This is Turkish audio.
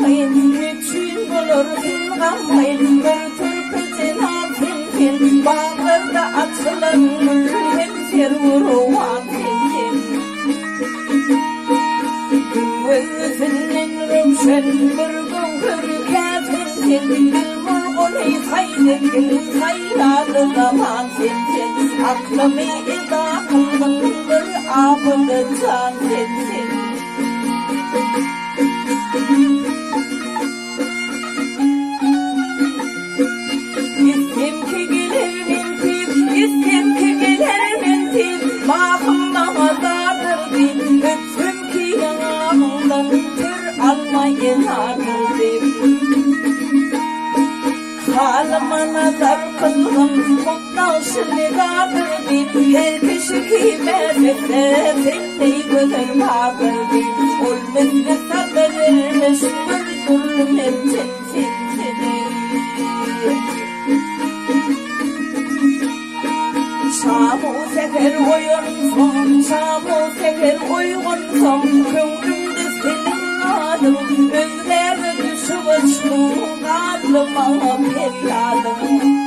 kalmayın, üçün bulursun kalmayın, bir türkücün aferin, bağlarda açılın, hemşer vuruvan sensin. Gözünün rövşen bir gövür kâfinsin, bir vurgun haydekin sayladı zaman sensin. Aklımı eda kıldın bir abıdı can sensin. İstem ki gelir mentif, istem ki gelir mentif, mahım mağazadır deyip, öpsün ki yanağımdan tür almayın adır deyip. Halıma nazar kıldım, mutlu şılgadır deyip, her kişi kıymetlikte seni gözüm vardır deyip, ölmezle sabırmış bir zulmet sensin. Şamu seker oyunsam, şamu seker oyunsam, kömrümde senin adın, gözleri düşüp uçtu, kalbıma feryadım.